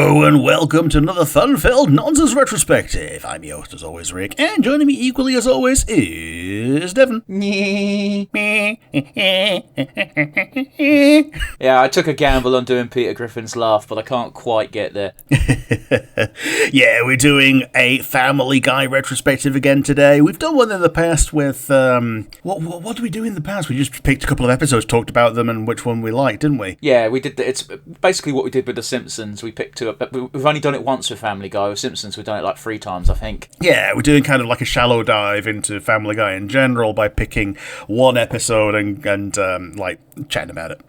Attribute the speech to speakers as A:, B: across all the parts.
A: Hello and welcome to another fun-filled nonsense retrospective. I'm your host as always, Rick, and joining me equally as always is Devon.
B: Yeah, I took a gamble on doing Peter Griffin's laugh, but I can't quite get there.
A: Yeah, we're doing a Family Guy retrospective again today. We've done one in the past with, what did we do in the past? We just picked a couple of episodes, talked about them, and which one we liked, didn't we?
B: Yeah, we did. It's basically what we did with The Simpsons. We picked two up, but we've only done it once with Family Guy. With Simpsons, we've done it like 3 times, I think.
A: Yeah, we're doing kind of like a shallow dive into Family Guy in general by picking one episode and chatting about it.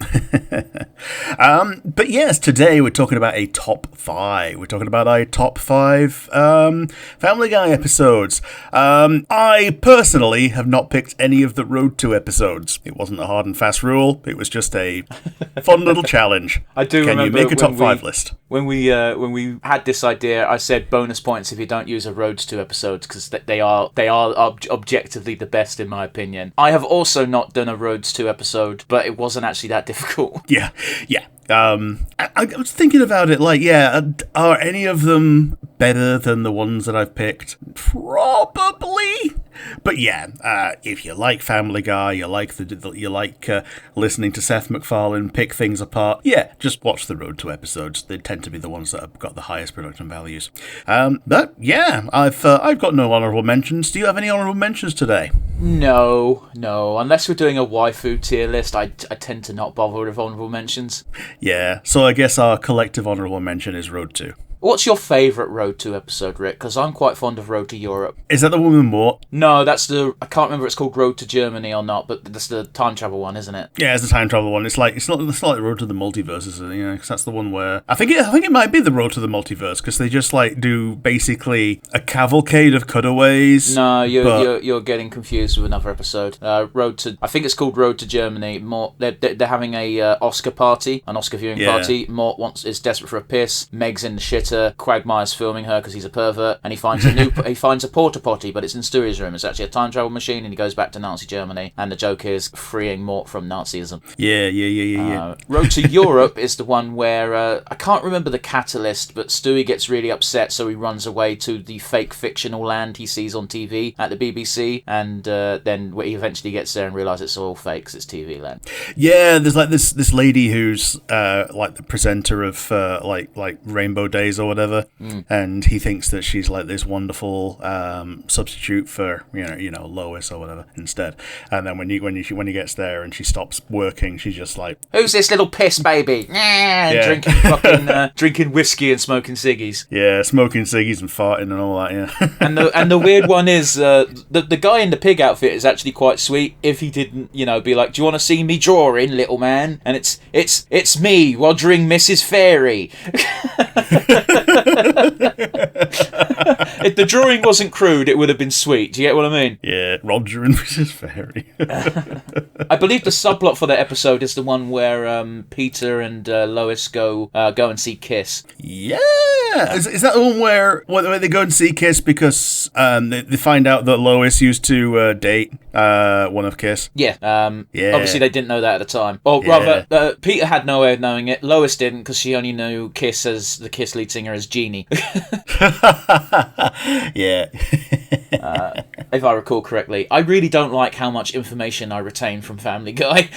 A: But yes, today we're talking about a top 5. We're talking about our top 5 Family Guy episodes. I personally have not picked any of the Road to episodes. It wasn't a hard and fast rule. It was just a fun little challenge.
B: I do remember.
A: Can you make a top 5 list?
B: When we had this idea, I said bonus points if you don't use a Roads to episodes because they are objectively the best in my opinion. I have also not done a Roads to episode, but it wasn't actually that difficult.
A: Yeah. I was thinking about it, are any of them better than the ones that I've picked? Probably. But yeah, if you like Family Guy, you like listening to Seth MacFarlane pick things apart, yeah, just watch the Road to episodes. They tend to be the ones that have got the highest production values. But yeah, I've got no honourable mentions. Do you have any honourable mentions today?
B: No. Unless we're doing a waifu tier list, I tend to not bother with honourable mentions.
A: Yeah, so I guess our collective honourable mention is Road to.
B: What's your favourite Road to episode, Rick? Because I'm quite fond of Road to Europe.
A: Is that the one with Mort?
B: No, that's I can't remember if it's called Road to Germany or not, but that's the time travel one, isn't it?
A: Yeah, it's the time travel one. It's not like Road to the Multiverse, is it? Because that's the one where I think it might be the Road to the Multiverse because they just do basically a cavalcade of cutaways.
B: No, you're getting confused with another episode. I think it's called Road to Germany. Mort, they're having a Oscar party, an Oscar viewing party. Mort is desperate for a piss. Meg's in the shitter. Quagmire's filming her because he's a pervert, and he finds a porta potty, but it's in Stewie's room. It's actually a time travel machine, and he goes back to Nazi Germany. And the joke is freeing Mort from Nazism.
A: Yeah.
B: Road to Europe is the one where I can't remember the catalyst, but Stewie gets really upset, so he runs away to the fake fictional land he sees on TV at the BBC, and then he eventually gets there and realises it's all fake because it's TV land.
A: Yeah, there's this lady who's the presenter of Rainbow Days or whatever, and he thinks that she's like this wonderful substitute for Lois or whatever instead. And then when he gets there and she stops working, she's just like,
B: "Who's this little piss baby?" Drinking whiskey and smoking ciggies.
A: Yeah, smoking ciggies and farting and all that. Yeah.
B: and the weird one is the guy in the pig outfit is actually quite sweet. If he didn't, be like, "Do you want to see me drawing, little man?" And it's me, Rodgering Mrs. Fairy. If the drawing wasn't crude, it would have been sweet. Do you get what I mean?
A: Yeah, Roger and Mrs. Fairy.
B: I believe the subplot for that episode is the one where Peter and Lois go and see Kiss.
A: Yeah, is that the one where they go and see Kiss because they find out that Lois used to date one of Kiss?
B: Yeah. Obviously, they didn't know that at the time. Or rather, Peter had no way of knowing it. Lois didn't because she only knew Kiss as the Kiss lead singer as Jeannie.
A: Yeah.
B: If I recall correctly. I really don't like how much information I retain from Family Guy.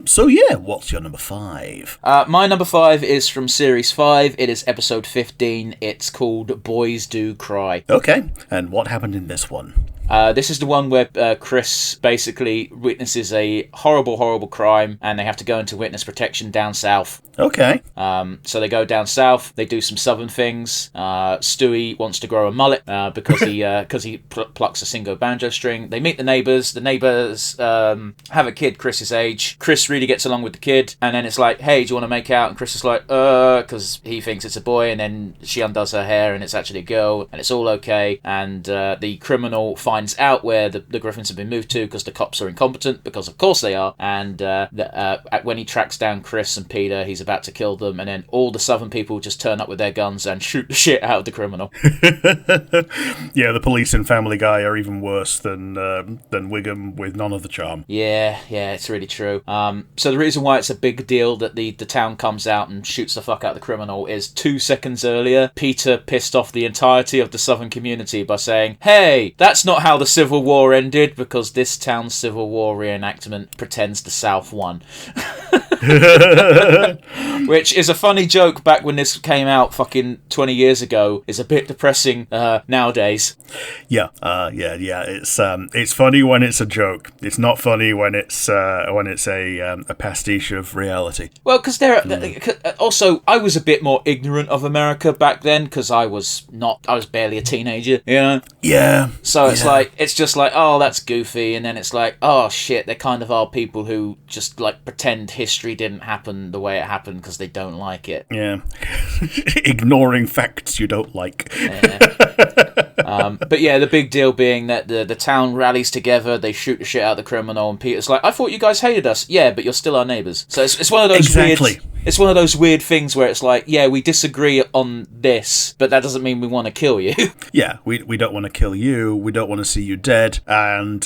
A: So yeah, what's your number 5?
B: My number 5 is from Series 5. It is episode 15. It's called Boys Do Cry.
A: Okay, and what happened in this one?
B: This is the one where Chris basically witnesses a horrible, horrible crime, and they have to go into witness protection down south.
A: Okay.
B: So they go down south. They do some southern things. Stewie wants to grow a mullet because he plucks a singo banjo string. They meet the neighbours. The neighbours have a kid Chris's age. Chris really gets along with the kid, and then it's like, "Hey, do you want to make out?" And Chris is like, because he thinks it's a boy, and then she undoes her hair, and it's actually a girl, and it's all okay. And the criminal finds finds out where the Griffins have been moved to because the cops are incompetent, because of course they are. And when he tracks down Chris and Peter, he's about to kill them, and then all the Southern people just turn up with their guns and shoot the shit out of the criminal.
A: Yeah, the police in Family Guy are even worse than Wiggum with none of the charm.
B: Yeah, it's really true. So the reason why it's a big deal that the town comes out and shoots the fuck out of the criminal is 2 seconds earlier, Peter pissed off the entirety of the Southern community by saying, hey, that's not how the Civil War ended, because this town's Civil War reenactment pretends the South won. Which is a funny joke back when this came out fucking 20 years ago. Is a bit depressing nowadays.
A: Yeah. It's funny when it's a joke. It's not funny when it's a pastiche of reality.
B: Well, because also I was a bit more ignorant of America back then, because I was barely a teenager, you know.
A: Yeah.
B: So it's just like, oh, that's goofy, and then it's like, oh shit, there kind of are people who just like pretend history didn't happen the way it happened because they don't like it.
A: Yeah. Ignoring facts you don't like.
B: Yeah. But yeah, the big deal being that the town rallies together, they shoot the shit out of the criminal, and Peter's like, I thought you guys hated us. Yeah, but you're still our neighbours. So it's one of those
A: exactly.
B: It's one of those weird things where it's like, yeah, we disagree on this, but that doesn't mean we want to kill you.
A: Yeah, we don't want to kill you, we don't want to see you dead, and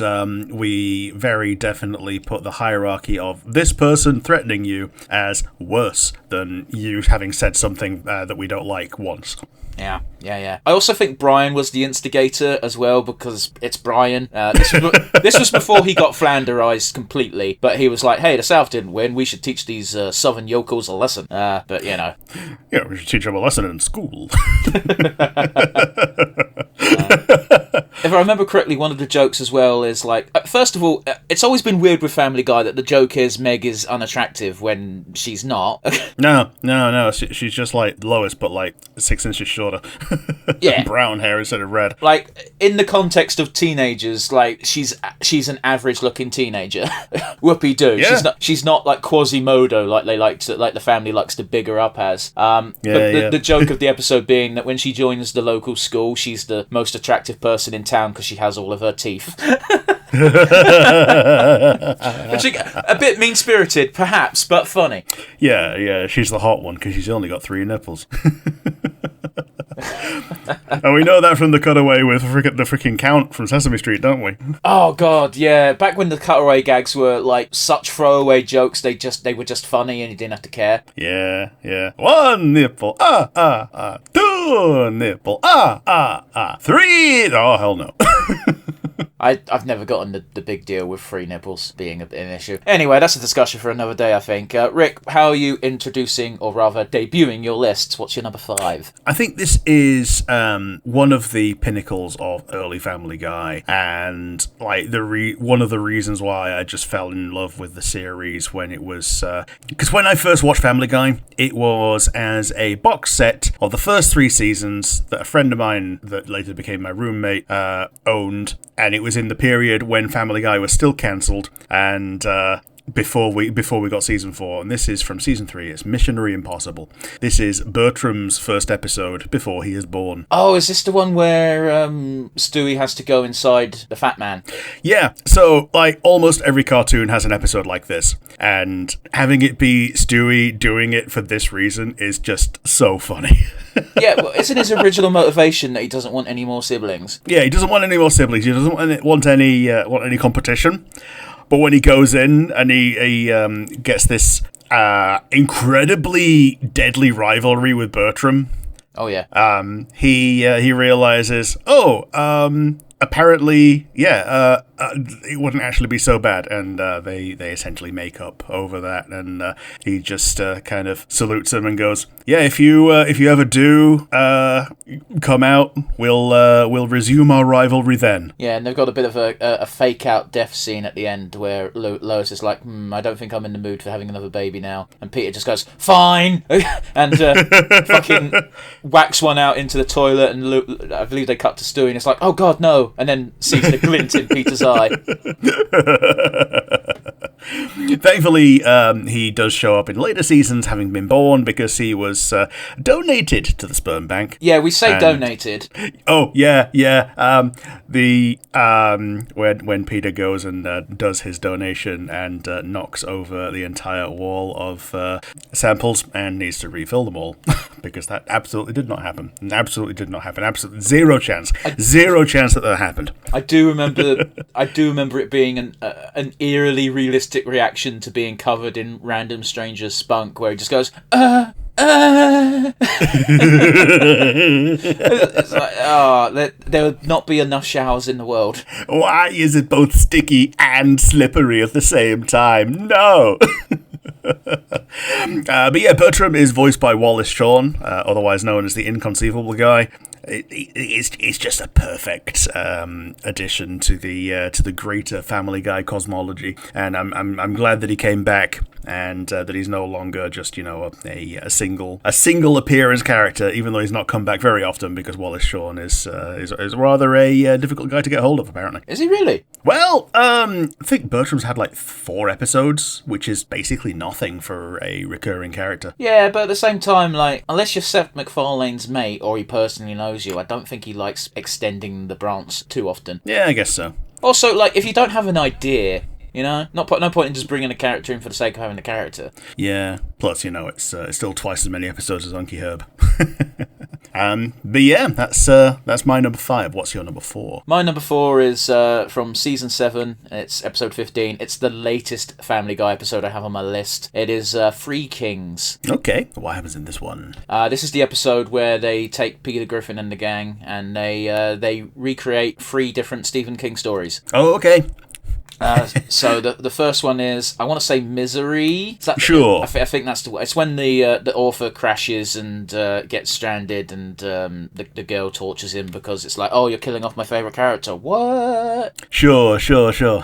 A: we very definitely put the hierarchy of this person threatening you as worse than you having said something that we don't like once.
B: Yeah. I also think Brian was the instigator as well, because it's Brian. This was before he got Flanderized completely, but he was like, hey, the South didn't win, we should teach these Southern yokels a lesson. But, you know.
A: Yeah, we should teach them a lesson in school.
B: If I remember correctly, one of the jokes as well is like, first of all, it's always been weird with Family Guy that the joke is Meg is unattractive when she's not. No.
A: She's just like Lois, but like 6 inches shorter.
B: Yeah.
A: Brown hair instead of red.
B: Like, in the context of teenagers, like, she's an average-looking teenager. Whoopie-doo.
A: Yeah.
B: She's not like Quasimodo, like the family likes to big her up as. The joke of the episode being that when she joins the local school, she's the most attractive person in town because she has all of her teeth. Which, a bit mean-spirited, perhaps, but funny.
A: Yeah, she's the hot one because she's only got 3 nipples. And we know that from the cutaway with the freaking Count from Sesame Street, don't we?
B: Oh god, yeah. Back when the cutaway gags were like such throwaway jokes, they were just funny and you didn't have to care.
A: Yeah. 1 nipple, 2 nipple, 3. Oh hell no.
B: I've never gotten the big deal with 3 nipples being an issue. Anyway, that's a discussion for another day, I think. Rick, how are you introducing, or rather debuting your lists? What's your number 5?
A: I think this is one of the pinnacles of early Family Guy, and like one of the reasons why I just fell in love with the series when it was... Because when I first watched Family Guy, it was as a box set of the first 3 seasons that a friend of mine that later became my roommate owned, and it was in the period when Family Guy was still cancelled, and before we got season 4, and this is from season 3. It's Missionary Impossible. This is Bertram's first episode before he is born.
B: Oh, is this the one where Stewie has to go inside the Fat Man?
A: Yeah, so like almost every cartoon has an episode like this, and having it be Stewie doing it for this reason is just so funny.
B: Yeah, well, isn't his original motivation that he doesn't want any more siblings?
A: Yeah, he doesn't want any more siblings. He doesn't want any competition. But when he goes in and he gets this incredibly deadly rivalry with Bertram.
B: Oh yeah.
A: He realizes, apparently, it wouldn't actually be so bad, and they essentially make up over that, and he just kind of salutes him and goes, "Yeah, if you ever do come out, we'll resume our rivalry then." Yeah,
B: and they've got a bit of a fake out death scene at the end where Lois is like, "I don't think I'm in the mood for having another baby now," and Peter just goes, "Fine," and fucking whacks one out into the toilet, and I believe they cut to Stewie, and it's like, "Oh God, no!" and then sees the glint in Peter's eye.
A: Thankfully, he does show up in later seasons, having been born, because he was donated to the sperm bank.
B: Yeah, we say donated.
A: Oh, yeah. When Peter goes and does his donation and knocks over the entire wall of samples and needs to refill them all, because that absolutely did not happen. Absolutely zero chance that happened.
B: I do remember it being an eerily realistic reaction to being covered in random stranger's spunk, where he just goes, It's like, there would not be enough showers in the world.
A: Why is it both sticky and slippery at the same time? No! But yeah, Bertram is voiced by Wallace Shawn, otherwise known as the Inconceivable Guy. It's just a perfect addition to the greater Family Guy cosmology, and I'm glad that he came back and that he's no longer just a single appearance character, even though he's not come back very often, because Wallace Shawn is rather a difficult guy to get hold of, apparently.
B: Is he really?
A: Well, I think Bertram's had like 4 episodes, which is basically nothing for a recurring character.
B: Yeah, but at the same time, like, unless you're Seth MacFarlane's mate or he personally knows you, I don't think he likes extending the branch too often.
A: Yeah, I guess so.
B: Also, like, if you don't have an idea, no point in just bringing a character in for the sake of having a character.
A: Yeah, plus, it's still twice as many episodes as Unky Herb. But yeah, that's my number 5. What's your number 4?
B: My number 4 is from season 7. It's episode 15. It's the latest Family Guy episode I have on my list. It is Free Kings.
A: Okay, what happens in this one?
B: This is the episode where they take Peter Griffin and the gang and they recreate 3 different Stephen King stories.
A: Oh, okay.
B: So the first one is, I want to say Misery.
A: Sure.
B: I think that's the one. It's when the author crashes and gets stranded, and the girl tortures him because it's like, oh, you're killing off my favourite character. What?
A: Sure.
B: I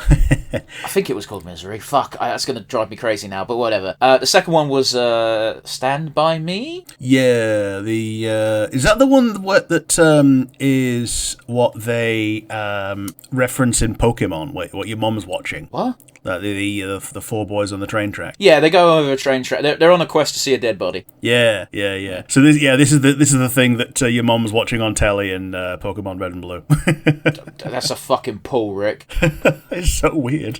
B: think it was called Misery. Fuck, that's going to drive me crazy now, but whatever. The second one was Stand By Me?
A: Yeah, is that the one that is what they reference in Pokemon? Wait, what your mum's watching?
B: What?
A: The 4 boys on the train track.
B: Yeah, they go over a train track. They're on a quest to see a dead body.
A: Yeah. So this is the thing that your mum was watching on telly in Pokemon Red and Blue.
B: That's a fucking pull, Rick.
A: It's so weird.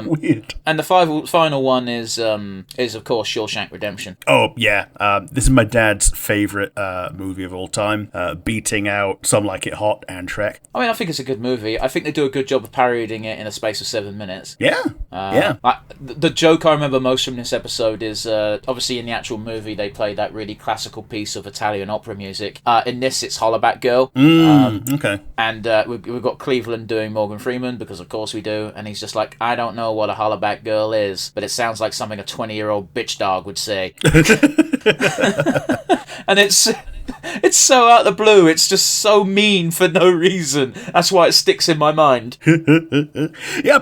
A: Weird.
B: And the final one is of course Shawshank Redemption.
A: Oh yeah, this is my dad's favorite movie of all time, beating out Some Like It Hot and Shrek.
B: I mean, I think it's a good movie. I think they do a good job of parodying it in a space of 7 minutes.
A: Yeah.
B: The joke I remember most from this episode is obviously in the actual movie they play that really classical piece of Italian opera music. In this, it's Hollaback Girl.
A: Okay.
B: And we've got Cleveland doing Morgan Freeman, because of course we do, and he's just like, I don't know what a Hollaback Girl is, but it sounds like something a 20-year-old bitch dog would say. And it's so out of the blue. It's just so mean for no reason. That's why it sticks in my mind.
A: Yeah,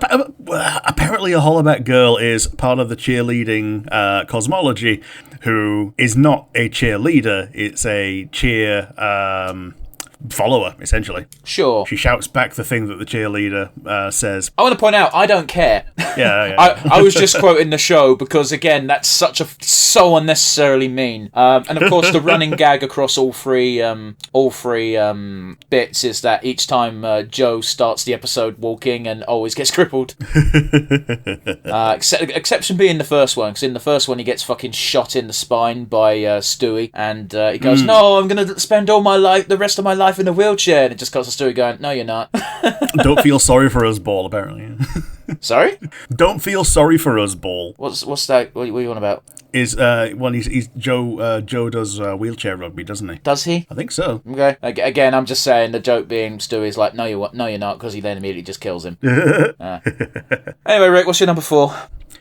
A: apparently a Hollaback Girl is part of the cheerleading cosmology, who is not a cheerleader. It's a cheer follower, essentially.
B: Sure.
A: She shouts back the thing that the cheerleader says.
B: I want to point out, I don't care.
A: Yeah.
B: I was just quoting the show because, again, that's so unnecessarily mean. And of course, the running gag across all three bits is that each time Joe starts the episode walking and always gets crippled. Exception being the first one, because in the first one he gets fucking shot in the spine by Stewie, and he goes, "No, I'm going to spend the rest of my life in a wheelchair," and it just cuts to Stewie going, "No, you're not."
A: Don't feel sorry for us, Ball, apparently.
B: Sorry?
A: Don't feel sorry for us, Ball.
B: What's that? What are you on about?
A: Is he's Joe does wheelchair rugby, doesn't he?
B: Does he?
A: I think so.
B: Okay. Again, I'm just saying the joke being Stewie's like, no, you're not, because he then immediately just kills him. Anyway, Rick, what's your number 4?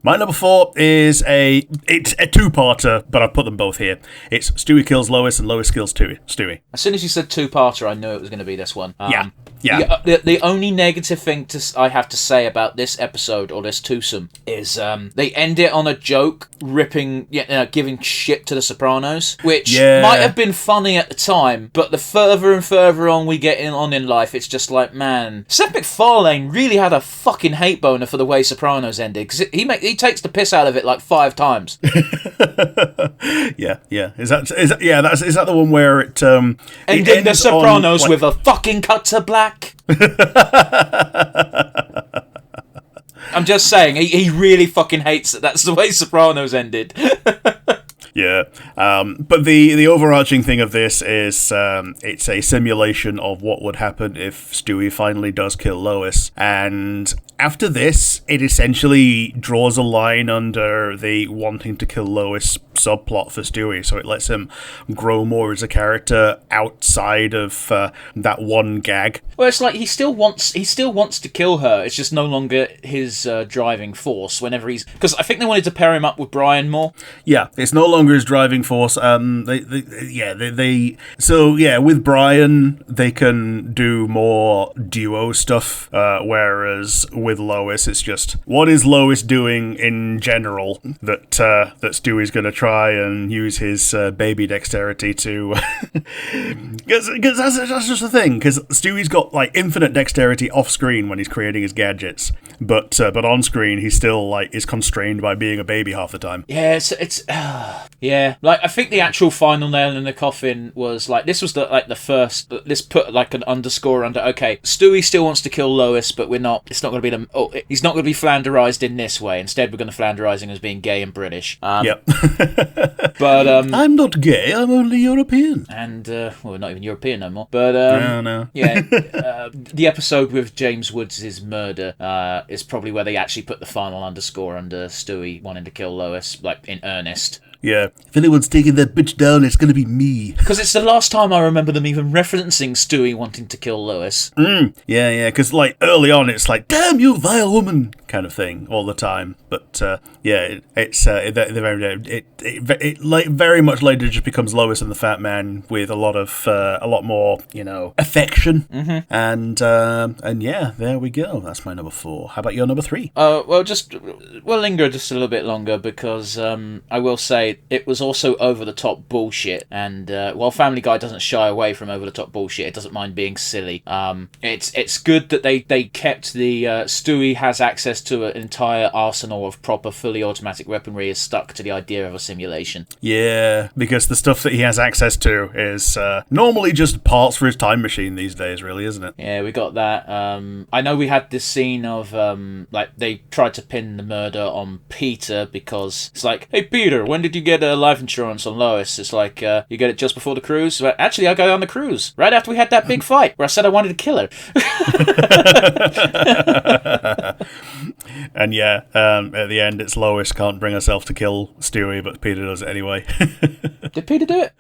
A: My number 4 is it's a 2-parter, but I've put them both here. It's Stewie kills Lois and Lois kills Stewie.
B: As soon as you said 2-parter, I knew it was going to be this one.
A: Yeah.
B: The only negative thing I have to say about this episode, or this twosome, is they end it on a joke, giving shit to the Sopranos, which might have been funny at the time, but the further and further on we get in life, it's just like, man, Seth MacFarlane really had a fucking hate boner for the way Sopranos ended, because he he takes the piss out of it like 5 times.
A: Yeah. Is that the one where it
B: Ending The Sopranos with a fucking cut to black. I'm just saying, he really fucking hates it. That's the way Sopranos ended.
A: Yeah, but the overarching thing of this is it's a simulation of what would happen if Stewie finally does kill Lois, and after this, it essentially draws a line under the wanting to kill Lois subplot for Stewie, so it lets him grow more as a character outside of that one gag.
B: Well, it's like he still wants to kill her. It's just no longer his driving force. Whenever because I think they wanted to pair him up with Brian more.
A: Yeah, it's no longer his driving force. So with Brian they can do more duo stuff, whereas with Lois it's just what is Lois doing in general that Stewie's going to try and use his baby dexterity to because that's just the thing, because Stewie's got like infinite dexterity off screen when he's creating his gadgets, but on screen he still like is constrained by being a baby half the time.
B: Yeah, it's yeah. Like I think the actual final nail in the coffin was like this was the first. Let's put like an underscore under. Okay, Stewie still wants to kill Lois, but we're not. It's not going to be he's not going to be Flanderized in this way. Instead, we're going to Flanderize him as being gay and British.
A: Yep.
B: But
A: I'm not gay. I'm only European.
B: And we're not even European no more. But
A: no.
B: Yeah, the episode with James Woods' murder is probably where they actually put the final underscore under Stewie wanting to kill Lois, like in earnest.
A: Yeah. If anyone's taking that bitch down, it's going to be me.
B: Because it's the last time I remember them even referencing Stewie wanting to kill Lois.
A: Yeah. Because like early on, it's like, "Damn you, vile woman," kind of thing all the time. But it's very much later just becomes Lois and the Fat Man with a lot more affection. Mm-hmm. And yeah, there we go. That's my number 4. How about your number 3?
B: We'll linger just a little bit longer because I will say it was also over-the-top bullshit, and while Family Guy doesn't shy away from over-the-top bullshit, it doesn't mind being silly. It's good that they kept the Stewie has access to an entire arsenal of proper, fully automatic weaponry is stuck to the idea of a simulation.
A: Yeah, because the stuff that he has access to is normally just parts for his time machine these days, really, isn't it?
B: Yeah, we got that. I know we had this scene of, they tried to pin the murder on Peter because it's like, "Hey, Peter, when did you get life insurance on Lois?" It's like, you get it just before the cruise? But actually, I got on the cruise right after we had that big fight where I said I wanted to kill her.
A: And yeah, at the end, it's Lois can't bring herself to kill Stewie, but Peter does it anyway.
B: Did Peter do it?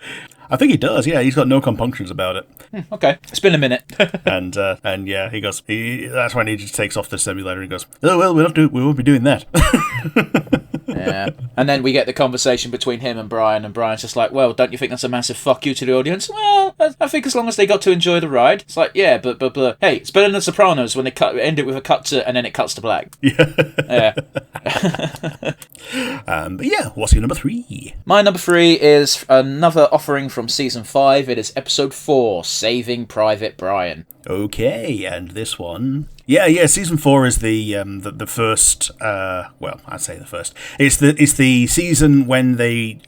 A: I think he does, yeah. He's got no compunctions about it.
B: Okay, it's been a minute.
A: and yeah, that's when he just takes off the simulator and goes, "Oh, well, we won't be doing that."
B: Yeah. And then we get the conversation between him and Brian's just like, "Well, don't you think that's a massissive fuck you to the audience?" "Well, I think as long as they got to enjoy the ride." It's like, yeah, but hey, it's better than The Sopranos when they end it with a cut to, and then it cuts to black. Yeah.
A: But yeah, what's your number 3?
B: My number 3 is another offering from season 5. It is episode 4, Saving Private Brian.
A: Okay, and this one... Yeah, season 4 is the first, well, I'd say the first. It's the season when they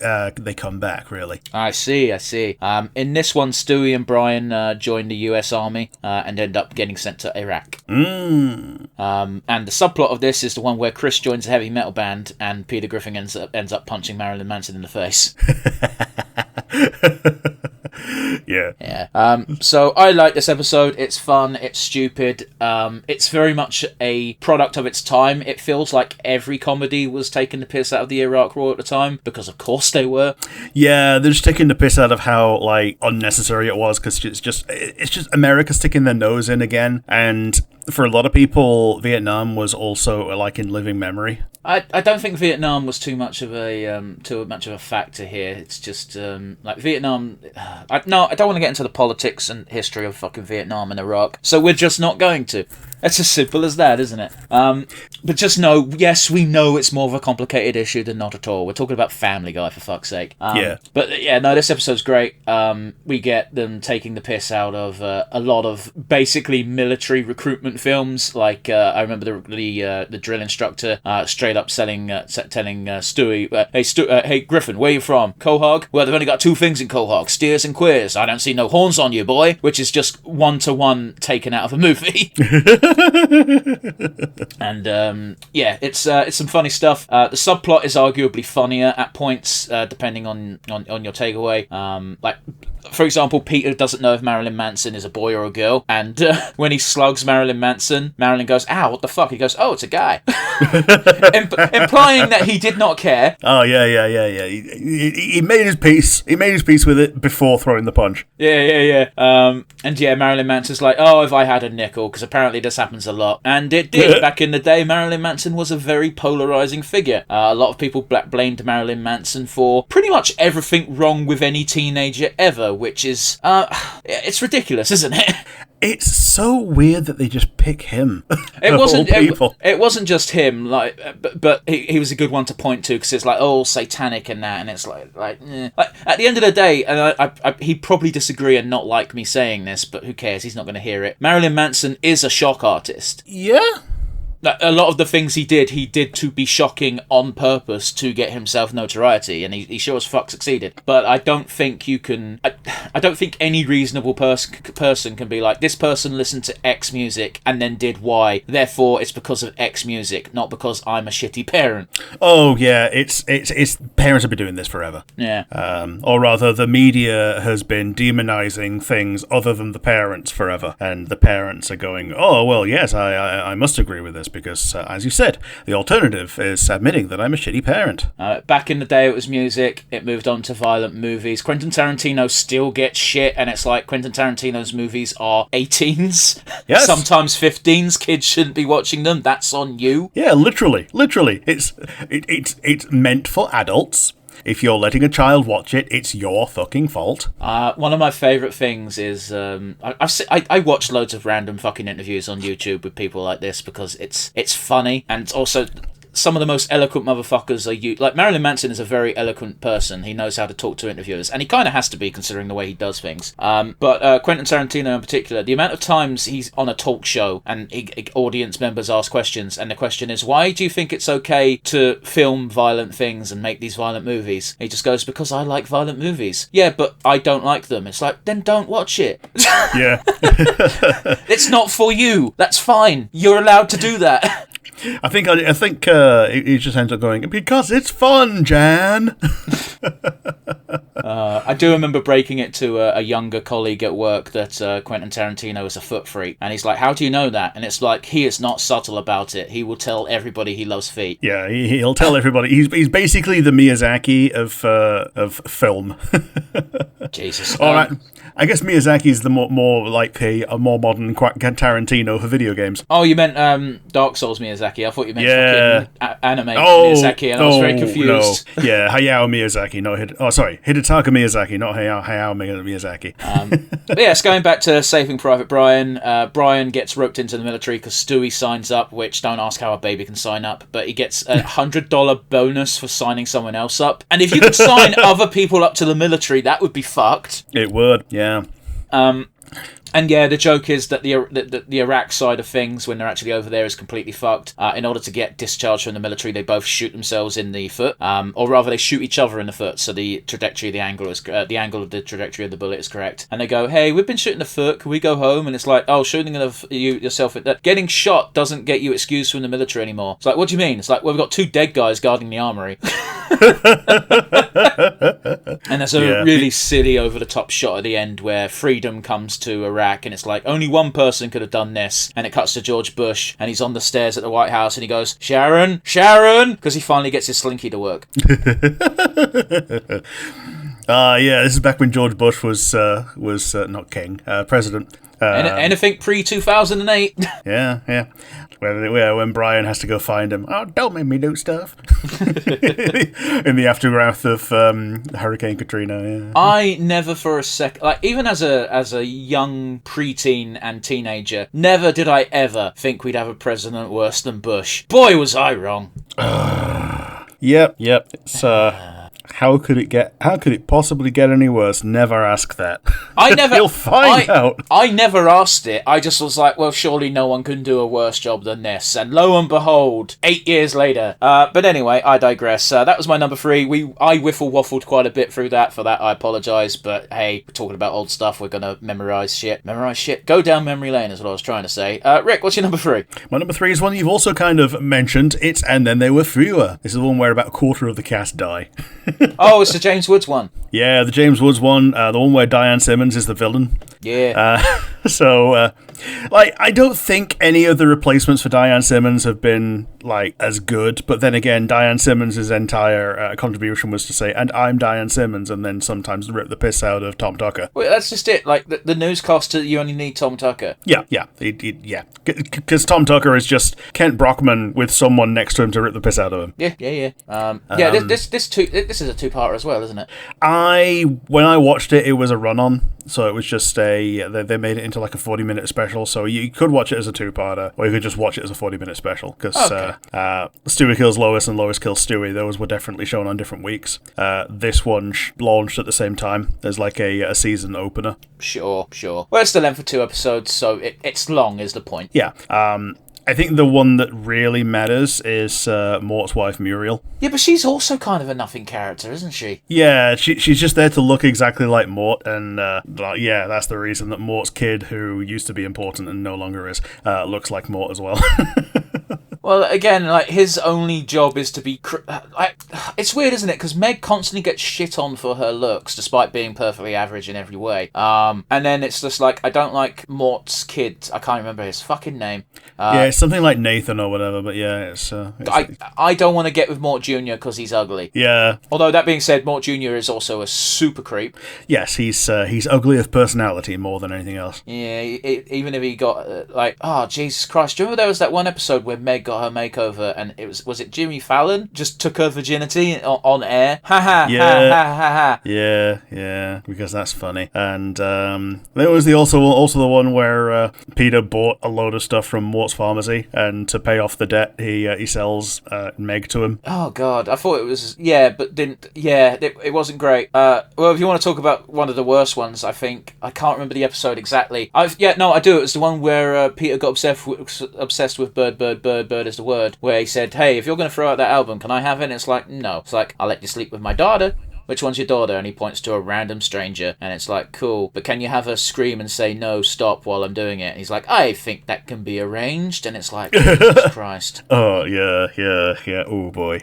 A: come back, really.
B: I see. In this one, Stewie and Brian join the US Army and end up getting sent to Iraq. And the subplot of this is the one where Chris joins a heavy metal band and Peter Griffin ends up punching Marilyn Manson in the face.
A: Yeah.
B: So I like this episode. It's fun. It's stupid. It's very much a product of its time. It feels like every comedy was taking the piss out of the Iraq War at the time, because of course they were.
A: Yeah, they're just taking the piss out of how like unnecessary it was, because it's just America sticking their nose in again. And for a lot of people, Vietnam was also like in living memory.
B: I don't think Vietnam was too much of a factor here. It's just like Vietnam. I don't want to get into the politics and history of fucking Vietnam and Iraq, so we're just not going to. It's as simple as that, isn't it? But just know, yes, we know it's more of a complicated issue than not at all. We're talking about Family Guy, for fuck's sake.
A: Yeah.
B: But yeah, no, this episode's great. We get them taking the piss out of a lot of basically military recruitment films. Like I remember the drill instructor straight up telling Stewie, hey Griffin, where you from? Quahog? Well, they've only got two things in Quahog: steers and queers. I don't see no horns on you, boy. Which is just one-to-one taken out of a movie. And yeah, it's some funny stuff. The subplot is arguably funnier at points, depending on your takeaway. Like, for example, Peter doesn't know if Marilyn Manson is a boy or a girl, and when he slugs Marilyn Manson, Marilyn goes, "Ow, what the fuck?" He goes, "Oh, it's a guy," implying that he did not care.
A: Oh yeah. He made his peace. He made his peace with it before throwing the punch.
B: Yeah. And yeah, Marilyn Manson's like, "Oh, if I had a nickel," because apparently this happens a lot, and it did back in the day. Marilyn Manson was a very polarizing figure. A lot of people blamed Marilyn Manson for pretty much everything wrong with any teenager ever, which is it's ridiculous, isn't it?
A: It's so weird that they just pick him.
B: It wasn't just him, like, but he was a good one to point to, because it's like, oh, satanic and that, and it's like at the end of the day, and he'd probably disagree and not like me saying this, but who cares? He's not going to hear it. Marilyn Manson is a shock artist.
A: Yeah.
B: A lot of the things he did to be shocking on purpose to get himself notoriety, and he sure as fuck succeeded. But I don't think you can. I don't think any reasonable person can be like, this person listened to X music and then did Y. Therefore, it's because of X music, not because I'm a shitty parent.
A: Oh yeah, it's parents have been doing this forever.
B: Yeah.
A: Or rather, the media has been demonizing things other than the parents forever, and the parents are going, oh well, yes, I must agree with this. Because, as you said, the alternative is admitting that I'm a shitty parent.
B: Back in the day, it was music. It moved on to violent movies. Quentin Tarantino still gets shit, and it's like Quentin Tarantino's movies are 18s,
A: yes.
B: Sometimes 15s. Kids shouldn't be watching them. That's on you.
A: Yeah, literally. It's meant for adults. If you're letting a child watch it, it's your fucking fault.
B: One of my favourite things is I watch loads of random fucking interviews on YouTube with people like this because it's funny, and it's also some of the most eloquent motherfuckers are you. Like, Marilyn Manson is a very eloquent person. He knows how to talk to interviewers, and he kind of has to be, considering the way he does things. But Quentin Tarantino in particular, the amount of times he's on a talk show and audience members ask questions, and the question is, why do you think it's okay to film violent things and make these violent movies? He just goes, because I like violent movies. Yeah, but I don't like them. It's like, then don't watch it.
A: Yeah.
B: It's not for you. That's fine. You're allowed to do that.
A: I think he just ends up going, because it's fun, Jan.
B: I do remember breaking it to a younger colleague at work that Quentin Tarantino is a foot freak, and he's like, how do you know that? And it's like, he is not subtle about it. He will tell everybody he loves feet.
A: Yeah, he'll tell everybody. He's basically the Miyazaki of film.
B: Jesus.
A: All right. I guess Miyazaki is the more like a more modern Tarantino for video games.
B: Oh, you meant Dark Souls Miyazaki. I thought you meant fucking anime Miyazaki, and I was very confused.
A: No. Yeah, Hayao Miyazaki, not Hidetaka Miyazaki, not Hayao Miyazaki.
B: But yes, going back to Saving Private Brian, Brian gets roped into the military because Stewie signs up, which, don't ask how a baby can sign up, but he gets a $100 bonus for signing someone else up. And if you could sign other people up to the military, that would be fucked.
A: It would, yeah.
B: And yeah, the joke is that the Iraq side of things, when they're actually over there, is completely fucked. In order to get discharged from the military, they both shoot themselves in the foot, or rather, they shoot each other in the foot. So the trajectory, the angle of the trajectory of the bullet is correct. And they go, "Hey, we've been shooting the foot. Can we go home?" And it's like, "Oh, shooting yourself. Getting shot doesn't get you excused from the military anymore." It's like, "What do you mean?" It's like, "Well, we've got two dead guys guarding the armory." And there's a really silly, over-the-top shot at the end where freedom comes to Iraq, and it's like, only one person could have done this, and it cuts to George Bush, and he's on the stairs at the White House, and he goes, Sharon, because he finally gets his slinky to work.
A: Yeah, this is back when George Bush was not king, president.
B: Anything pre-2008.
A: Yeah. When Brian has to go find him. Oh, don't make me do stuff. In the aftermath of Hurricane Katrina. Yeah.
B: I never for a second, like even as a young preteen and teenager, never did I ever think we'd have a president worse than Bush. Boy, was I wrong.
A: Yep. It's how could it possibly get any worse? Never ask that. You'll find out.
B: I never asked it. I just was like, well, surely no one can do a worse job than this. And lo and behold, 8 years later. But anyway, I digress. That was my number 3. I whiffle-waffled quite a bit through that. For that, I apologise. But hey, we're talking about old stuff. We're going to memorise shit. Go down memory lane is what I was trying to say. Rick, what's your number 3?
A: My number 3 is one you've also kind of mentioned. It's And Then They Were Fewer. This is the one where about a quarter of the cast die.
B: Oh, it's the James Woods one.
A: Yeah, the James Woods one. The one where Diane Simmons is the villain.
B: Yeah.
A: I don't think any of the replacements for Diane Simmons have been, as good. But then again, Diane Simmons' entire contribution was to say, and I'm Diane Simmons, and then sometimes rip the piss out of Tom Tucker.
B: Well, that's just it. The newscaster, you only need Tom Tucker.
A: Yeah. Because Tom Tucker is just Kent Brockman with someone next to him to rip the piss out of him.
B: Yeah. This is a two-parter as well, isn't it?
A: When I watched it, it was a run-on. So it was just they made it into a 40-minute special. So you could watch it as a two-parter, or you could just watch it as a 40-minute special. Because Stewie kills Lois and Lois kills Stewie. Those were definitely shown on different weeks. This one launched at the same time. There's a season opener.
B: Sure. Well, it's the length of 2 episodes, so it's long is the point.
A: Yeah. I think the one that really matters is Mort's wife, Muriel.
B: Yeah, but she's also kind of a nothing character, isn't she?
A: Yeah, she's just there to look exactly like Mort, and that's the reason that Mort's kid, who used to be important and no longer is, looks like Mort as well.
B: Well, again, his only job is to be... it's weird, isn't it? Because Meg constantly gets shit on for her looks, despite being perfectly average in every way. And then it's just I don't like Mort's kid. I can't remember his fucking name.
A: It's something like Nathan or whatever, but yeah, it's
B: I don't want to get with Mort Jr. because he's ugly.
A: Yeah.
B: Although, that being said, Mort Jr. is also a super creep.
A: Yes, he's ugly of personality more than anything else.
B: Yeah, even if he got, oh, Jesus Christ. Do you remember there was that one episode where Meg got her makeover and was it Jimmy Fallon just took her virginity on air? Ha ha ha.
A: Yeah, because that's funny. And there was also the one where Peter bought a load of stuff from Mort's pharmacy, and to pay off the debt he sells Meg to him.
B: Oh god, I thought it was it wasn't great. Well, if you want to talk about one of the worst ones, I can't remember the episode exactly. I do. It was the one where Peter got obsessed with Bird is the word, where he said, hey, if you're going to throw out that album, can I have it? And it's no. It's I'll let you sleep with my daughter. Which one's your daughter? And he points to a random stranger, and it's cool, but can you have her scream and say no, stop while I'm doing it? And he's I think that can be arranged, and it's Jesus Christ.
A: Oh yeah, oh boy.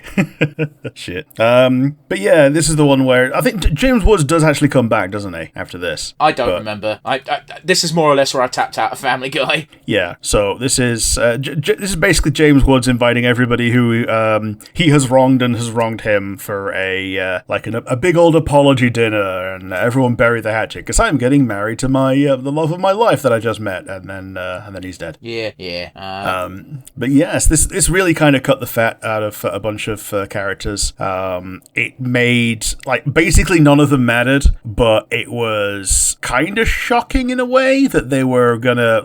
A: Shit. But yeah, this is the one where I think James Woods does actually come back, doesn't he, after this?
B: I don't remember. This is more or less where I tapped out a Family Guy.
A: Yeah, so this is basically James Woods inviting everybody who he has wronged and has wronged him for a big old apology dinner, and everyone bury the hatchet because I'm getting married to my the love of my life that I just met, and then he's dead.
B: Yeah.
A: But yes, this really kind of cut the fat out of a bunch of characters. It made basically none of them mattered, but it was kind of shocking in a way that they were gonna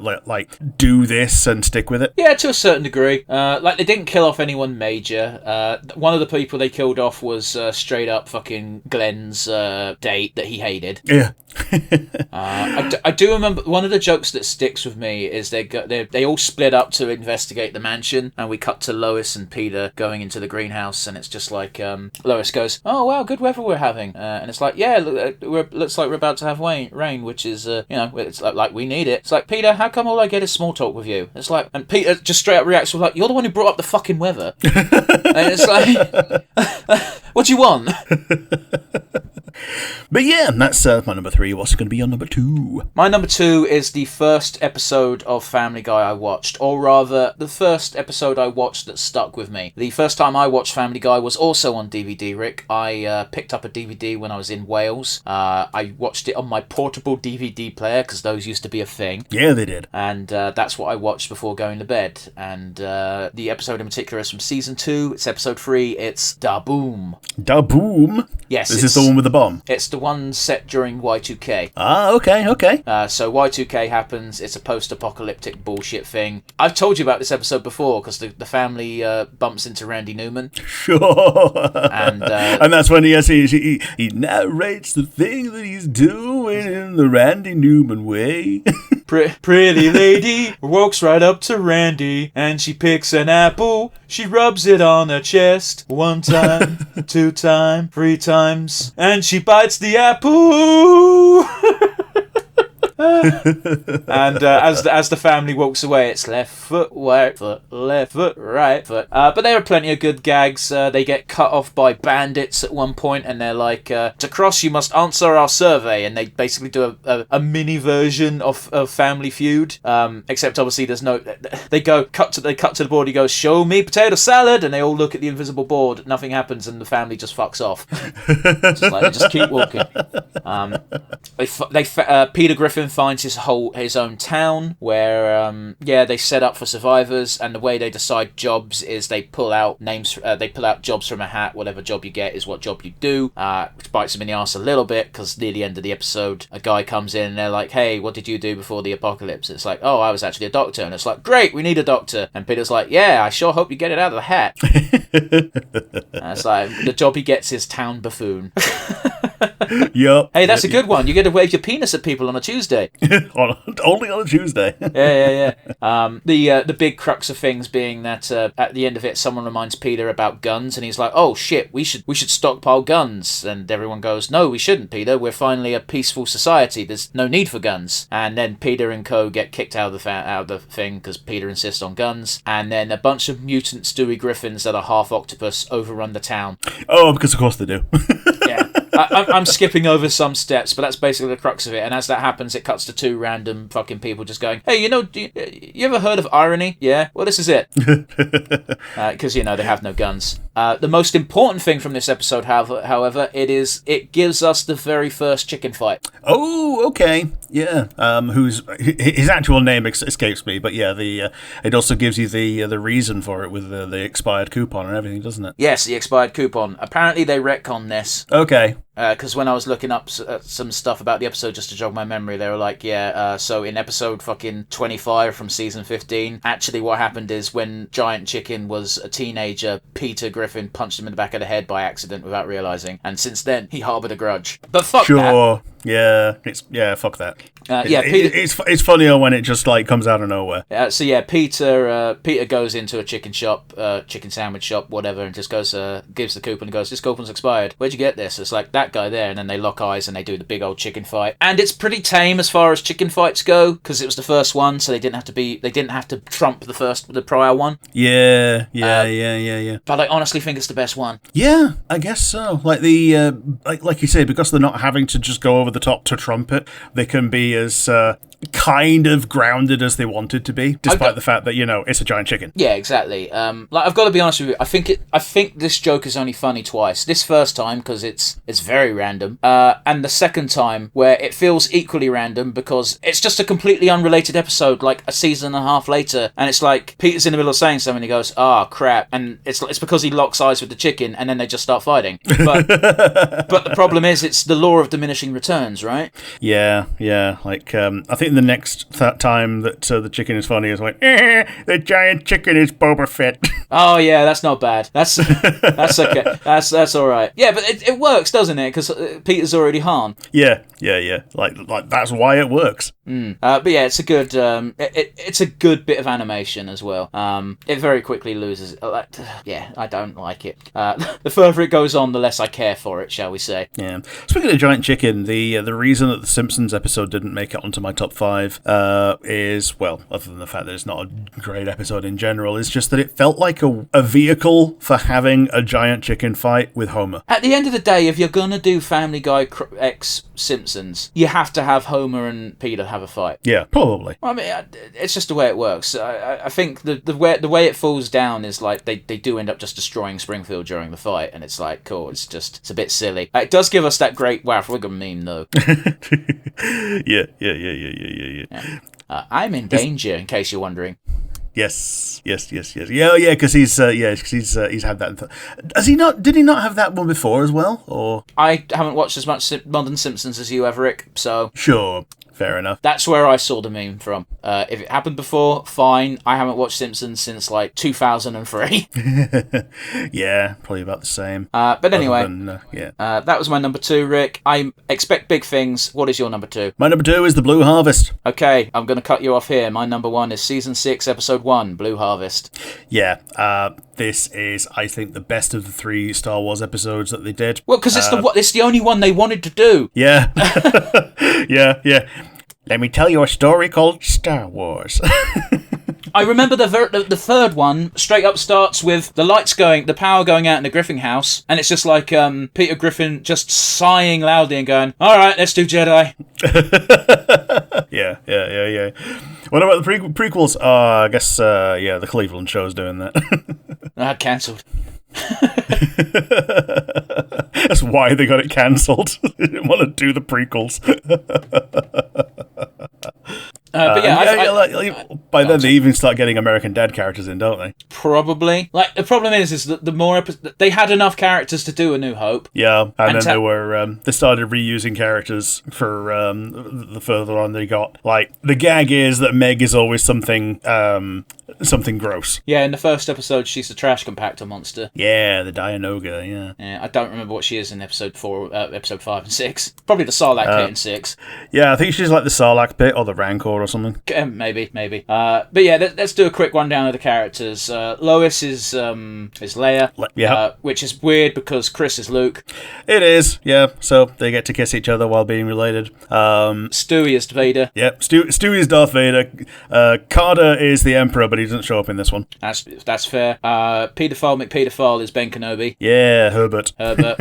A: do this and stick with it.
B: Yeah, to a certain degree. They didn't kill off anyone major. One of the people they killed off was straight up fucking Glenn's date that he hated.
A: Yeah.
B: I do remember one of the jokes that sticks with me is they all split up to investigate the mansion, and we cut to Lois and Peter going into the greenhouse, and it's just Lois goes, oh wow, good weather we're having, and it's looks like we're about to have rain, which is it's like we need it. It's Peter, how come all I get is small talk with you? It's and Peter just straight up reacts with you're the one who brought up the fucking weather. And it's what do you want?
A: But yeah, that's my number 3. What's going to be your number 2?
B: My number 2 is the first episode of Family Guy I watched, or rather, the first episode I watched that stuck with me. The first time I watched Family Guy was also on DVD, Rick. I picked up a DVD when I was in Wales. I watched it on my portable DVD player, because those used to be a thing.
A: Yeah, they did.
B: And that's what I watched before going to bed. And the episode in particular is from season 2. It's episode 3. It's Da Boom.
A: Da Boom?
B: Yes.
A: Is this the one with the bomb?
B: It's the one set during Y2K.
A: Ah, okay.
B: So Y2K happens. It's a post-apocalyptic bullshit thing. I've told you about this episode before because the family bumps into Randy Newman.
A: Sure. And that's when he narrates the thing that he's doing in the Randy Newman way.
B: Pretty lady walks right up to Randy and she picks an apple. She rubs it on her chest 1 time, 2 times, 3 times, and she bites the apple. And as the family walks away, it's left foot, right foot, left foot, right foot. But there are plenty of good gags. They get cut off by bandits at one point, and they're like, "To cross, you must answer our survey." And they basically do a mini version of Family Feud. Except obviously there's no. They cut to the board. He goes, "Show me potato salad," and they all look at the invisible board. Nothing happens, and the family just fucks off. They just keep walking. Peter Griffin finds his own town where they set up for survivors, and the way they decide jobs is they pull out jobs from a hat. Whatever job you get is what job you do, which bites them in the arse a little bit because near the end of the episode a guy comes in and they're like, "Hey, what did you do before the apocalypse?" It's like, "Oh, I was actually a doctor." And it's like, "Great, we need a doctor." And Peter's like, "Yeah, I sure hope you get it out of the hat." It's like the job he gets is town buffoon.
A: Yep.
B: Hey, that's a good one. You get to wave your penis at people on a Tuesday.
A: Only on a Tuesday.
B: Yeah. The big crux of things being that at the end of it, someone reminds Peter about guns, and he's like, "Oh shit, we should stockpile guns." And everyone goes, "No, we shouldn't, Peter. We're finally a peaceful society. There's no need for guns." And then Peter and co get kicked out of the thing because Peter insists on guns. And then a bunch of mutant Stewie Griffins that are half octopus overrun the town.
A: Oh, because of course they do.
B: Yeah. I'm skipping over some steps, but that's basically the crux of it. And as that happens, it cuts to 2 random fucking people just going, "Hey, you ever heard of irony? Yeah? Well, this is it." Because, they have no guns. The most important thing from this episode, however, it gives us the very first chicken fight.
A: Oh, okay. Yeah. His actual name escapes me, but yeah, it also gives you the reason for it with the expired coupon and everything, doesn't it?
B: Yes, the expired coupon. Apparently they retcon this.
A: Okay.
B: Because when I was looking up some stuff about the episode just to jog my memory, they were like, so in episode fucking 25 from season 15, actually what happened is when Giant Chicken was a teenager, Peter Griffin punched him in the back of the head by accident without realising, and since then he harboured a grudge. But fuck that.
A: Yeah, fuck that.
B: Peter,
A: it's funnier when it just comes out of nowhere.
B: Peter goes into a chicken shop, chicken sandwich shop, whatever, and just goes, gives the coupon and goes, "This coupon's expired. Where'd you get this?" It's like that guy there, and then they lock eyes and they do the big old chicken fight, and it's pretty tame as far as chicken fights go because it was the first one, so they didn't have to trump the prior one. Yeah. But I honestly think it's the best one.
A: Yeah, I guess so. Like like you say, because they're not having to just go over the top to trump it, they can be as kind of grounded as they wanted to be, despite the fact that it's a giant chicken.
B: Yeah, exactly. I've got to be honest with you. I think this joke is only funny twice. This first time because it's very random, and the second time where it feels equally random because it's just a completely unrelated episode, like a season and a half later, and it's like Peter's in the middle of saying something, and he goes, "Ah, crap," and it's because he locks eyes with the chicken, and then they just start fighting. But the problem is, it's the law of diminishing returns, right?
A: Yeah. I think the next time that the chicken is funny is like, the giant chicken is Boba Fett.
B: Oh yeah, that's not bad. That's okay. That's all right. Yeah, but it works, doesn't it? Because Peter's already Han.
A: Yeah. Like that's why it works.
B: But yeah, it's a good it's a good bit of animation as well. It very quickly loses. I don't like it. The further it goes on, the less I care for it, shall we say?
A: Yeah. Speaking of giant chicken, the reason that the Simpsons episode didn't make it onto my top 5 is, well, other than the fact that it's not a great episode in general, is just that it felt like a vehicle for having a giant chicken fight with Homer.
B: At the end of the day, if you're going gonna do Family Guy X Simpsons, you have to have Homer and Peter have a fight.
A: Yeah, probably.
B: I mean, it's just the way it works. I think the way it falls down is like they do end up just destroying Springfield during the fight, and it's like, cool, it's a bit silly. It does give us that great Ralph Wiggum meme, though.
A: Yeah.
B: I'm in danger, in case you're wondering.
A: Yes. Yeah, because he's had that. Has he not? Did he not have that one before as well? Or
B: I haven't watched as much Modern Simpsons as you have, Rick. So
A: sure. Fair enough.
B: That's where I saw the meme from. If it happened before, fine. I haven't watched Simpsons since like 2003.
A: Yeah, probably about the same.
B: But anyway, that was my number 2, Rick. I expect big things. What is your number 2?
A: My number 2 is The Blue Harvest.
B: Okay, I'm going to cut you off here. My number 1 is Season 6, Episode 1, Blue Harvest.
A: Yeah, this is, I think, the best of the 3 Star Wars episodes that they did.
B: Well, because it's the only one they wanted to do.
A: Yeah. Yeah. Let me tell you a story called Star Wars.
B: I remember the third one straight up starts with the power going out in the Griffin house, and it's just like Peter Griffin just sighing loudly and going, "All right, let's do Jedi."
A: Yeah. What about the prequels? I guess the Cleveland show's doing that.
B: Cancelled.
A: That's why they got it cancelled. They didn't want to do the prequels.
B: But
A: by then they even start getting American Dad characters in, don't they?
B: Probably. Like the problem is that the more they had enough characters to do A New Hope.
A: Yeah, and then they started reusing characters for the further on they got. Like the gag is that Meg is always something gross.
B: Yeah, in the first episode she's a trash compactor monster.
A: Yeah, the Dianoga.
B: Yeah, I don't remember what she is in episode 4, episode 5 and 6. Probably the Sarlacc pit in 6.
A: Yeah, I think she's like the Sarlacc pit or the Rancor or something.
B: Maybe. But yeah, let's do a quick rundown of the characters. Lois is Leia, which is weird because Chris is Luke.
A: It is, yeah. So they get to kiss each other while being related.
B: Stewie is Vader.
A: Yep, Stewie is Darth Vader. Carter is the Emperor, but he doesn't show up in this one.
B: That's fair. Pedophile McPedophile is Ben Kenobi.
A: Yeah, Herbert,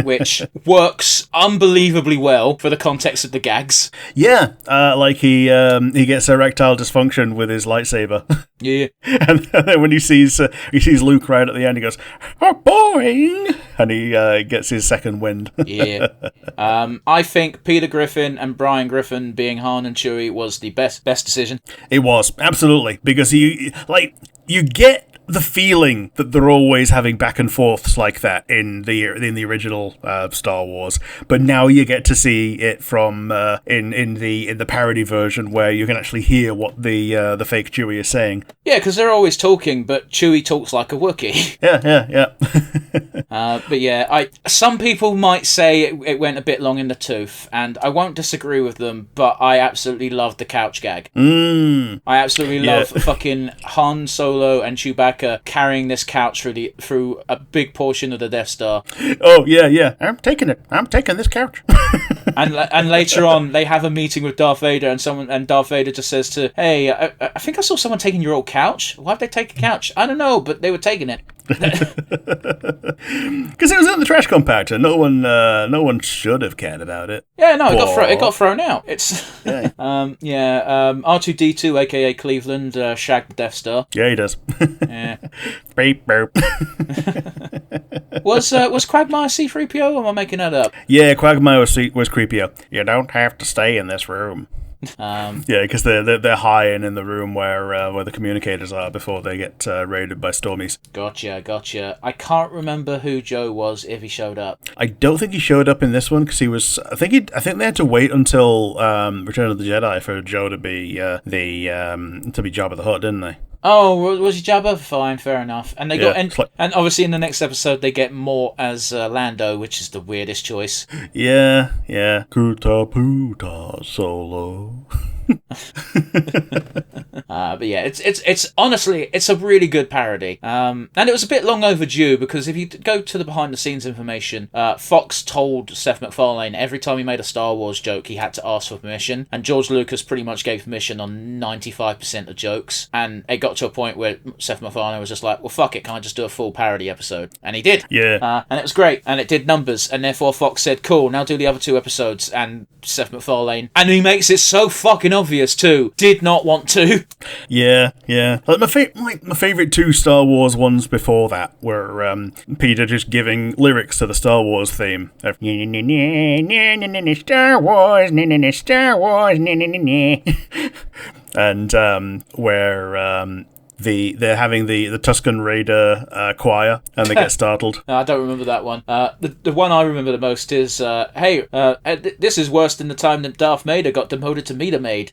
B: which works unbelievably well for the context of the gags.
A: Yeah, like he gets erectile dysfunction with his lightsaber.
B: Yeah.
A: And then when he sees Luke right at the end, he goes, "Oh, boing!" And he gets his second wind.
B: Yeah. I think Peter Griffin and Brian Griffin being Han and Chewie was the best decision.
A: It was, absolutely, because you get the feeling that they're always having back and forths like that in the original Star Wars, but now you get to see it from in the parody version where you can actually hear what the fake Chewie is saying.
B: Yeah, because they're always talking, but Chewie talks like a Wookiee.
A: Yeah.
B: But yeah, some people might say it went a bit long in the tooth, and I won't disagree with them, but I absolutely loved the couch gag. I absolutely love fucking Han Solo and Chewbacca carrying this couch through a big portion of the Death Star.
A: Oh yeah. I'm taking this couch.
B: and later on, they have a meeting with Darth Vader, and Darth Vader just says to, "Hey, I think I saw someone taking your old couch. Why'd they take a couch? I don't know, but they were taking it."
A: Because it was in the trash compactor. No one should have cared about it.
B: Yeah, no, it got thrown out. It's R2D2, aka Cleveland, shagged the Death Star.
A: Yeah, he does.
B: Yeah.
A: Beep boop.
B: Was Quagmire C-3PO, or am I making that up?
A: Yeah, Quagmire was creepier. You don't have to stay in this room. Yeah, because they're hiding in the room where the communicators are before they get raided by Stormies.
B: Gotcha. I can't remember who Joe was if he showed up.
A: I don't think he showed up in this one because he was. I think they had to wait until Return of the Jedi for Joe to be Jabba the Hutt, didn't they?
B: Oh, was he Jabba? Fine, fair enough. And they got and obviously in the next episode they get Mort as Lando, which is the weirdest choice.
A: Yeah. Kuta Puta Solo.
B: But yeah, it's honestly, it's a really good parody. And it was a bit long overdue, because if you go to the behind the scenes information, Fox told Seth MacFarlane every time he made a Star Wars joke he had to ask for permission, and George Lucas pretty much gave permission on 95% of jokes, and it got to a point where Seth MacFarlane was just like, well, fuck it, can I just do a full parody episode? And he did.
A: Yeah.
B: And it was great, and it did numbers, and therefore Fox said, cool, now do the other 2 episodes, and Seth MacFarlane, and he makes it so fucking obvious too, did not want to.
A: Yeah. Like my favorite 2 Star Wars ones before that were Peter just giving lyrics to the Star Wars theme. Star Wars, Star Wars, and where they're having the Tusken Raider choir, and they get startled.
B: No, I don't remember that one. The one I remember the most is, hey, this is worse than the time that Darth Vader got demoted to Meter Maid.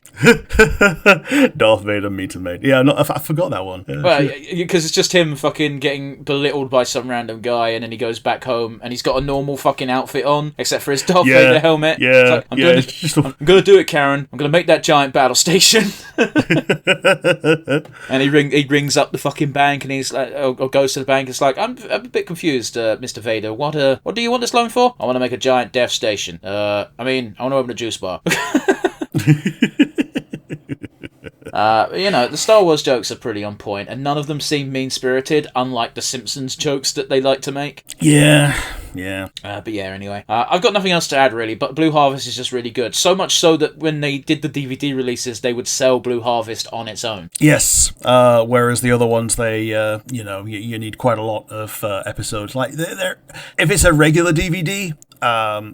A: Darth Vader Meter Maid. Yeah, no, I forgot that one. Yeah,
B: well, because it's just him fucking getting belittled by some random guy, and then he goes back home, and he's got a normal fucking outfit on, except for his Darth Vader helmet.
A: Yeah,
B: it's like, I'm gonna do it, Karen. I'm gonna make that giant battle station. And he rings up the fucking bank, and he's like, or goes to the bank. It's like, I'm a bit confused, Mr. Vader. What do you want this loan for? I want to make a giant death station. I want to open a juice bar. The Star Wars jokes are pretty on point, and none of them seem mean-spirited, unlike the Simpsons jokes that they like to make.
A: Yeah.
B: But yeah, anyway. I've got nothing else to add, really, but Blue Harvest is just really good. So much so that when they did the DVD releases, they would sell Blue Harvest on its own.
A: Yes. Whereas the other ones, they, you need quite a lot of episodes. Like, if it's a regular DVD,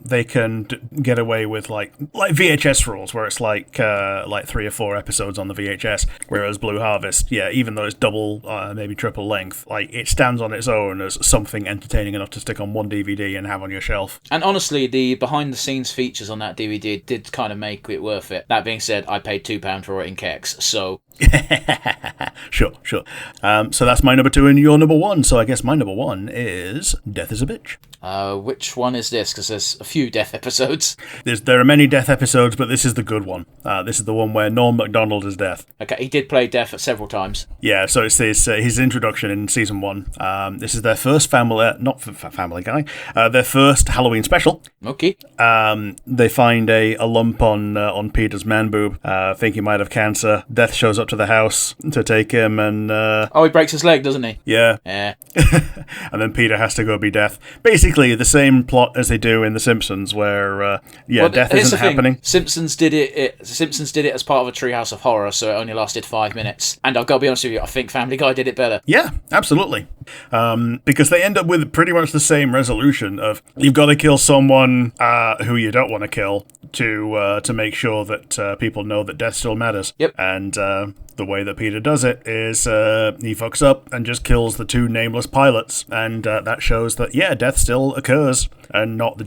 A: they can get away with like VHS rules, where it's like 3 or 4 episodes on the VHS. Whereas Blue Harvest, even though it's double, maybe triple length, like it stands on its own as something entertaining enough to stick on one DVD and have on your shelf.
B: And honestly, the behind the scenes features on that DVD did kind of make it worth it. That being said, I paid £2 for it in Kex, so.
A: Sure. So that's my number 2 and your number 1. So I guess my number 1 is Death is a Bitch.
B: Which one is this? Because there's a few death episodes.
A: There are many death episodes, but this is the good one. This is the one where Norm Macdonald is Death.
B: Okay, he did play Death several times.
A: Yeah, so it's his introduction in season 1. This is their first Family Guy, their first Halloween special.
B: Okay.
A: They find a lump on Peter's man boob. Think he might have cancer. Death shows up to the house to take him, and
B: he breaks his leg, doesn't he?
A: Yeah. And then Peter has to go be Death. Basically the same plot as they do in The Simpsons, where death isn't happening.
B: Simpsons did it as part of a Treehouse of Horror, so it only lasted 5 minutes. And I've got to be honest with you, I think Family Guy did it better.
A: Yeah, absolutely. Because they end up with pretty much the same resolution of you've got to kill someone who you don't want to kill to make sure that people know that death still matters.
B: Yep.
A: And the way that Peter does it is he fucks up and just kills the 2 nameless pilots, and that shows that death still occurs, and not the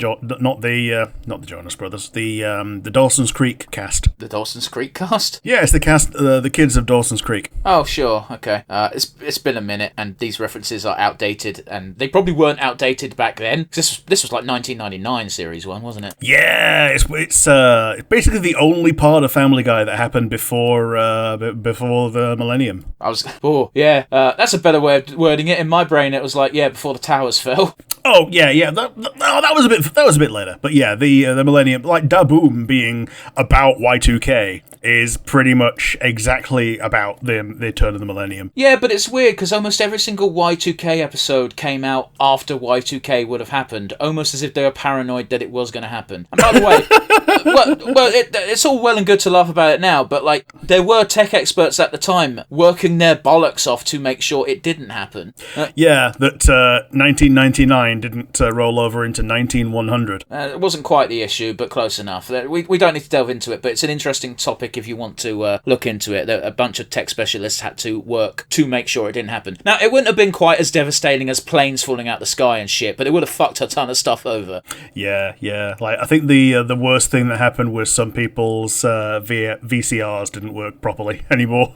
A: Jonas Brothers, the Dawson's Creek cast.
B: The Dawson's Creek cast?
A: Yeah, it's the cast, the kids of Dawson's Creek.
B: Oh, sure, okay. It's been a minute, and these references are outdated, and they probably weren't outdated back then. This was like 1999 series 1, wasn't it?
A: Yeah, it's basically the only part of Family Guy that happened before the millennium.
B: That's a better way of wording it. In my brain, it was like, before the towers fell.
A: Oh yeah. That was a bit later. But yeah, the millennium, like Daboom being about Y2K, is pretty much exactly about the turn of the millennium.
B: Yeah, but it's weird because almost every single Y2K episode came out after Y2K would have happened, almost as if they were paranoid that it was going to happen. And by the way, it's all well and good to laugh about it now, but like there were tech experts at the time working their bollocks off to make sure it didn't happen.
A: That 1999 didn't roll over into 19100.
B: It wasn't quite the issue, but close enough. We don't need to delve into it, but it's an interesting topic if you want to look into it. A bunch of tech specialists had to work to make sure it didn't happen. Now, it wouldn't have been quite as devastating as planes falling out the sky and shit, but it would have fucked a ton of stuff over.
A: Yeah. Like I think the worst thing that happened was some people's VCRs didn't work properly anymore.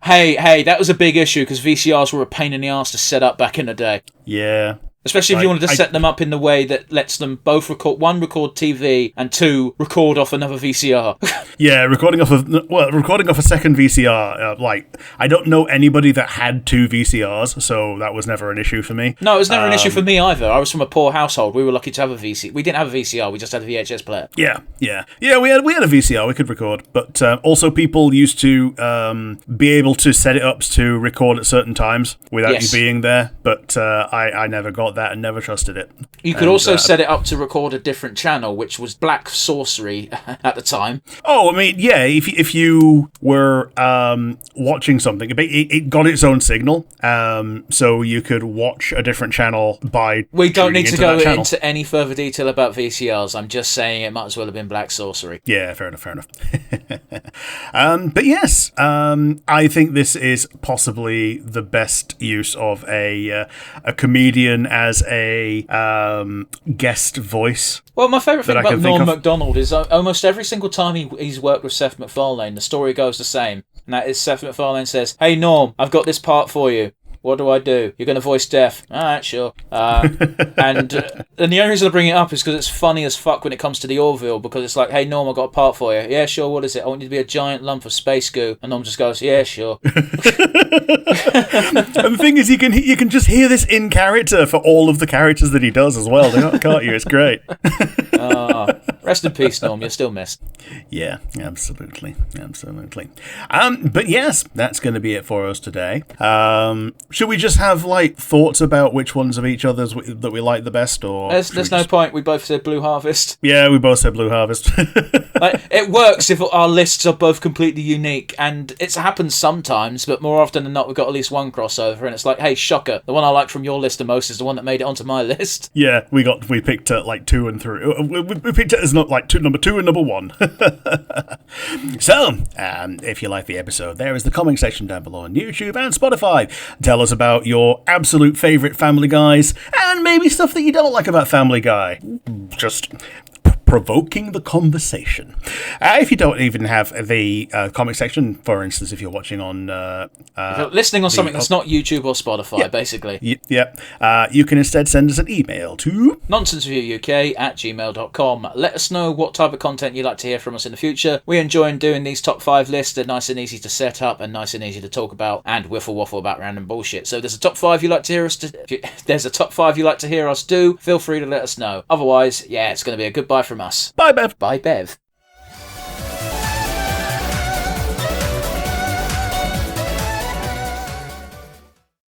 B: Hey, that was a big issue because VCRs were a pain in the ass to set up back in the day.
A: Yeah.
B: Especially if you wanted to set them up in the way that lets them both record TV, and 2, record off another VCR.
A: Yeah, recording off a second VCR. I don't know anybody that had 2 VCRs, so that was never an issue for me.
B: No, it was never an issue for me either. I was from a poor household. We were lucky to have a VCR. We didn't have a VCR. We just had a VHS player.
A: Yeah. We had a VCR. We could record, but also people used to be able to set it up to record at certain times without you being there. But I never got that and never trusted it.
B: You could also set it up to record a different channel, which was Black Sorcery at the time.
A: Oh, I mean, yeah, if you were watching something, it got its own signal, so you could watch a different channel by
B: We don't need to go
A: channel.
B: into any further detail about VCRs. I'm just saying it might as well have been Black Sorcery.
A: Yeah, fair enough. But yes, I think this is possibly the best use of a comedian as a guest voice.
B: Well, my favourite thing about Norm Macdonald is almost every single time he's worked with Seth MacFarlane, the story goes the same. And that is Seth MacFarlane says, "Hey Norm, I've got this part for you. What do I do? You're going to voice Death." Alright, sure. And the only reason I bring it up is because it's funny as fuck when it comes to the Orville, because it's like, "Hey Norm, I've got a part for you." "Yeah, sure, what is it?" "I want you to be a giant lump of space goo." And Norm just goes, "Yeah, sure."
A: And the thing is, you can just hear this in character for all of the characters that he does as well, can't you? It's great.
B: Rest in peace, Norm. You're still missed.
A: Yeah, absolutely. But yes, that's going to be it for us today. Should we just have thoughts about which ones of each other's that we like the best, or
B: there's no point. We both said Blue Harvest.
A: Yeah, we both said Blue Harvest.
B: It works if our lists are both completely unique, and it's happened sometimes, but more often than not, we've got at least one crossover, and it's like, hey, shocker, the one I like from your list the most is the one that made it onto my list.
A: Yeah, we picked 2 and 3. We picked it as not number 2 and number 1. So, if you like the episode, there is the comment section down below on YouTube and Spotify. Tell us about your absolute favourite Family Guys, and maybe stuff that you don't like about Family Guy. Just provoking the conversation. If you don't even have the comic section, for instance, if you're watching on...
B: if you're listening on something that's not YouTube or Spotify, basically.
A: You can instead send us an email to...
B: nonsensereviewuk@gmail.com. Let us know what type of content you'd like to hear from us in the future. We enjoy doing these top 5 lists. They're nice and easy to set up and nice and easy to talk about and waffle about random bullshit. So if there's a top 5 you'd like to hear us do, feel free to let us know. Otherwise, it's going to be a goodbye from us.
A: Bye, Bev.
B: Bye, Bev.